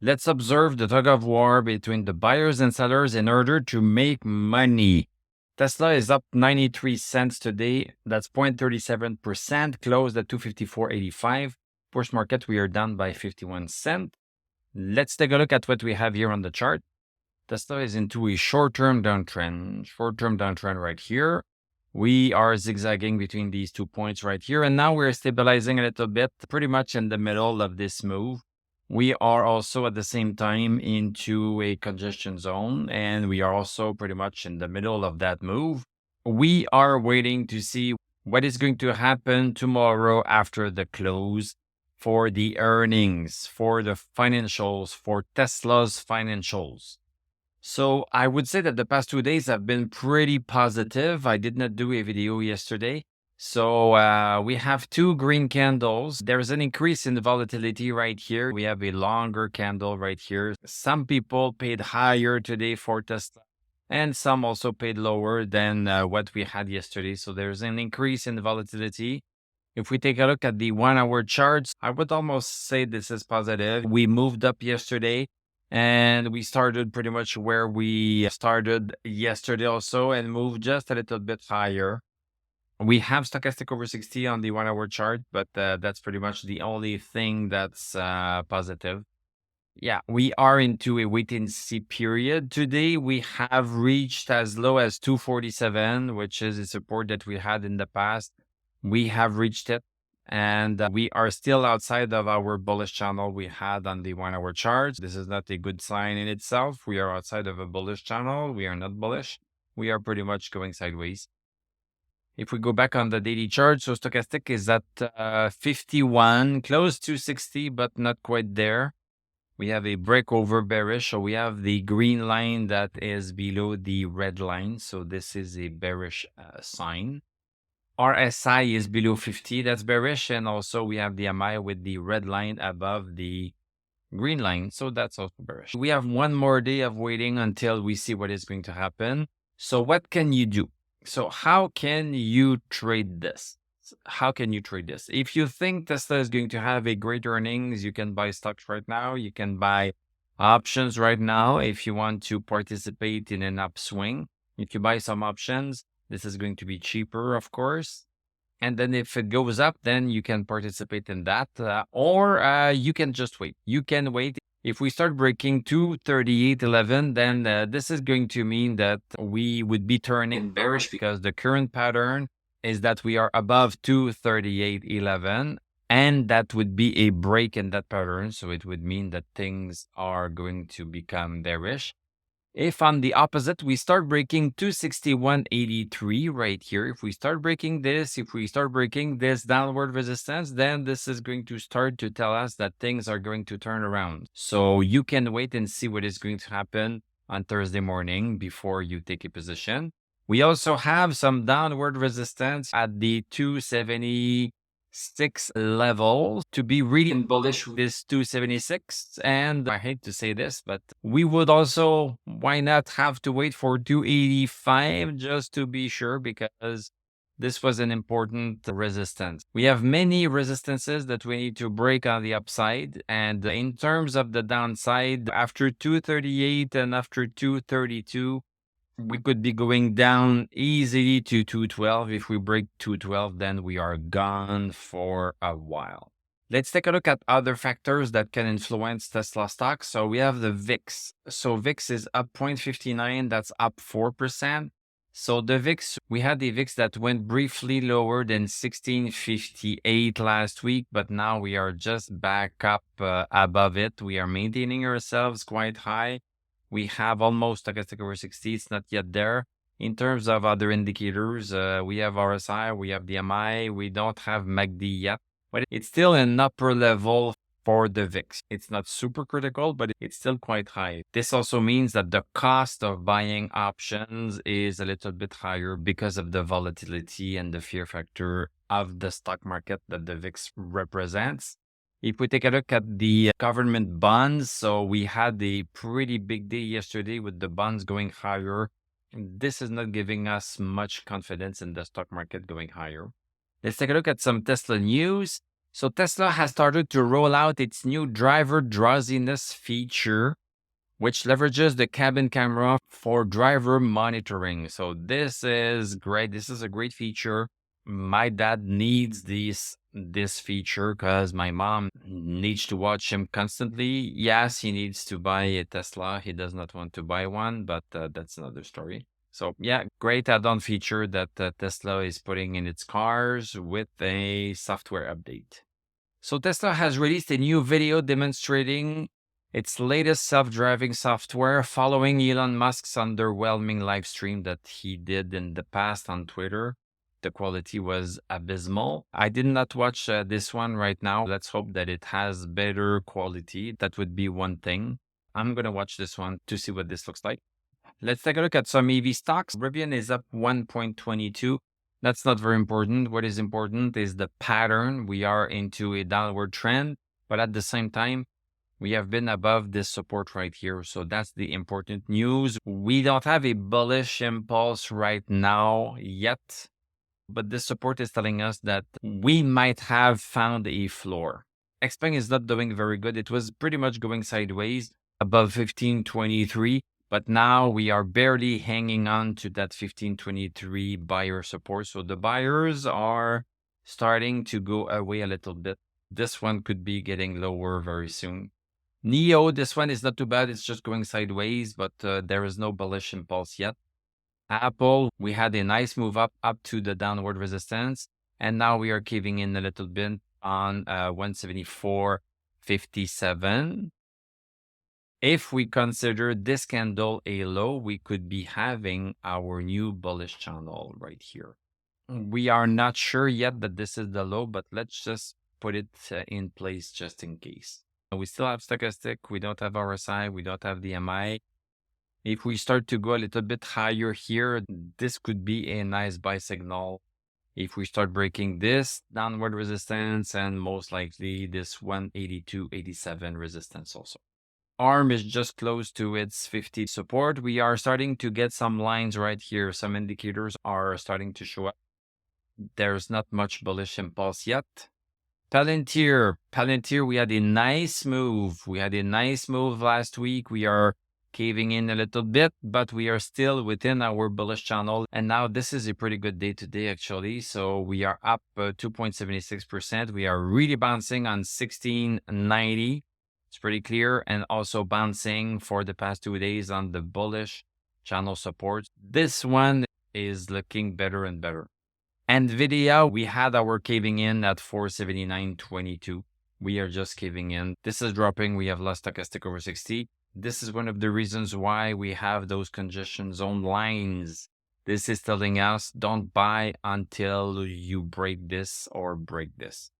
Let's observe the tug of war between the buyers and sellers in order to make money. Tesla is up 93 cents today. That's 0.37%, closed at 254.85. Post market, we are down by 51 cents. Let's take a look at what we have here on the chart. Tesla is into a short-term downtrend right here. We are zigzagging between these 2 points right here, and now we're stabilizing a little bit, pretty much in the middle of this move. We are also at the same time into a congestion zone, and we are also pretty much in the middle of that move. We are waiting to see what is going to happen tomorrow after the close for the earnings, for the financials, for Tesla's financials. So I would say that the past 2 days have been pretty positive. I did not do a video yesterday. So we have two green candles. There's an increase in the volatility right here. We have a longer candle right here. Some people paid higher today for Tesla, and some also paid lower than what we had yesterday. So there's an increase in the volatility. If we take a look at the 1-hour charts, I would almost say this is positive. We moved up yesterday, and we started pretty much where we started yesterday also, and moved just a little bit higher. We have stochastic over 60 on the 1-hour chart, but that's pretty much the only thing that's positive. Yeah, we are into a wait and see period. Today, we have reached as low as 247, which is a support that we had in the past. We have reached it, and we are still outside of our bullish channel we had on the 1-hour chart. This is not a good sign in itself. We are outside of a bullish channel. We are not bullish. We are pretty much going sideways. If we go back on the daily chart, so stochastic is at 51, close to 60, but not quite there. We have a breakover bearish, so we have the green line that is below the red line. So this is a bearish sign. RSI is below 50, that's bearish. And also we have the MI with the red line above the green line. So that's also bearish. We have one more day of waiting until we see what is going to happen. So what can you do? So how can you trade this? How can you trade this? If you think Tesla is going to have a great earnings, you can buy stocks right now. You can buy options right now if you want to participate in an upswing. If you buy some options, this is going to be cheaper, of course. And then if it goes up, then you can participate in that. Or you can just wait. You can wait. If we start breaking 238.11, then this is going to mean that we would be turning bearish, because the current pattern is that we are above 238.11, and that would be a break in that pattern. So it would mean that things are going to become bearish. If on the opposite, we start breaking 261.83 right here, if we start breaking this downward resistance, then this is going to start to tell us that things are going to turn around. So you can wait and see what is going to happen on Thursday morning before you take a position. We also have some downward resistance at the 276 level. To be really bullish with this 276, and I hate to say this, but we would also, why not have to wait for 285 just to be sure, because this was an important resistance. We have many resistances that we need to break on the upside. And in terms of the downside, after 238 and after 232, we could be going down easily to 212. If we break 212, then we are gone for a while. Let's take a look at other factors that can influence Tesla stock. So we have the VIX. So VIX is up 0.59. That's up 4%. So the VIX, we had the VIX that went briefly lower than 1658 last week, but now we are just back up above it. We are maintaining ourselves quite high. We have almost stochastic over 60. It's not yet there. In terms of other indicators, we have RSI, we have DMI. We don't have MACD yet, but it's still an upper level for the VIX. It's not super critical, but it's still quite high. This also means that the cost of buying options is a little bit higher because of the volatility and the fear factor of the stock market that the VIX represents. If we take a look at the government bonds, so we had a pretty big day yesterday with the bonds going higher. This is not giving us much confidence in the stock market going higher. Let's take a look at some Tesla news. So Tesla has started to roll out its new driver drowsiness feature, which leverages the cabin camera for driver monitoring. So this is great. This is a great feature. My dad needs this feature because my mom needs to watch him constantly. Yes, he needs to buy a Tesla. He does not want to buy one, but that's another story. So yeah, great add-on feature that Tesla is putting in its cars with a software update. So Tesla has released a new video demonstrating its latest self-driving software following Elon Musk's underwhelming live stream that he did in the past on Twitter. The quality was abysmal. I did not watch this one right now. Let's hope that it has better quality. That would be one thing. I'm going to watch this one to see what this looks like. Let's take a look at some EV stocks. Rivian is up 1.22. That's not very important. What is important is the pattern. We are into a downward trend, but at the same time, we have been above this support right here. So that's the important news. We don't have a bullish impulse right now yet, but this support is telling us that we might have found a floor. Xpeng is not doing very good. It was pretty much going sideways above 1523. But now we are barely hanging on to that 1523 buyer support. So the buyers are starting to go away a little bit. This one could be getting lower very soon. NIO, this one is not too bad. It's just going sideways, but there is no bullish impulse yet. Apple, we had a nice move up to the downward resistance. And now we are caving in a little bit on 174.57. If we consider this candle a low, we could be having our new bullish channel right here. We are not sure yet that this is the low, but let's just put it in place just in case. We still have stochastic. We don't have RSI. We don't have DMI. If we start to go a little bit higher here, this could be a nice buy signal. If we start breaking this downward resistance and most likely this 182.87 resistance also. ARM is just close to its 50 support. We are starting to get some lines right here. Some indicators are starting to show up. There's not much bullish impulse yet. Palantir, we had a nice move. We had a nice move last week. We are caving in a little bit, but we are still within our bullish channel. And now this is a pretty good day today, actually. So we are up 2.76%. We are really bouncing on 1690. It's pretty clear, and also bouncing for the past 2 days on the bullish channel support. This one is looking better and better. Nvidia, we had our caving in at 479.22. We are just caving in. This is dropping. We have lost stochastic over 60. This is one of the reasons why we have those congestion zone lines. This is telling us don't buy until you break this or break this.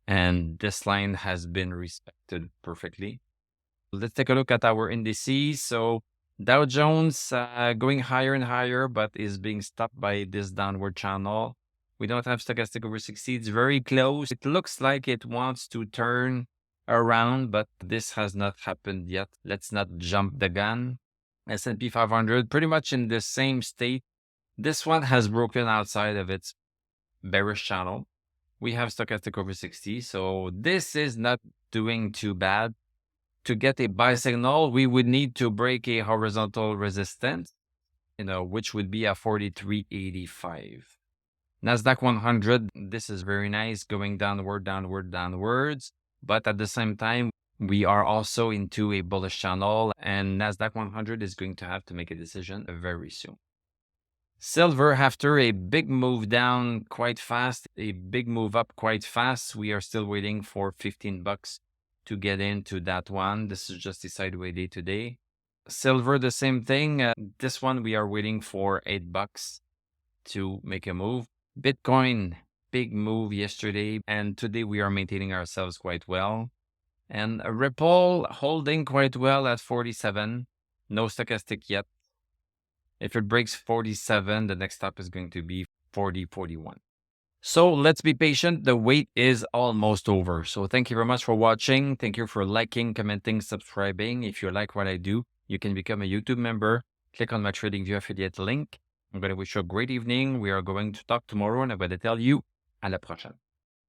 And this line has been respected perfectly. Let's take a look at our indices. So Dow Jones going higher and higher, but is being stopped by this downward channel. We don't have stochastic over 60. It's very close. It looks like it wants to turn around, but this has not happened yet. Let's not jump the gun. S&P 500, pretty much in the same state. This one has broken outside of its bearish channel. We have stochastic over 60, so this is not doing too bad. To get a buy signal, we would need to break a horizontal resistance, which would be a 43.85. Nasdaq 100, this is very nice, going downwards. But at the same time, we are also into a bullish channel, and Nasdaq 100 is going to have to make a decision very soon. Silver, after a big move down quite fast, a big move up quite fast, we are still waiting for $15 to get into that one. This is just a sideways day today. Silver, the same thing. This one, we are waiting for $8 to make a move. Bitcoin, big move yesterday, and today we are maintaining ourselves quite well. And Ripple holding quite well at 47. No stochastic yet. If it breaks 47, the next stop is going to be 40.41. So let's be patient. The wait is almost over. So thank you very much for watching. Thank you for liking, commenting, subscribing. If you like what I do, you can become a YouTube member. Click on my TradingView affiliate link. I'm going to wish you a great evening. We are going to talk tomorrow, and I'm going to tell you à la prochaine.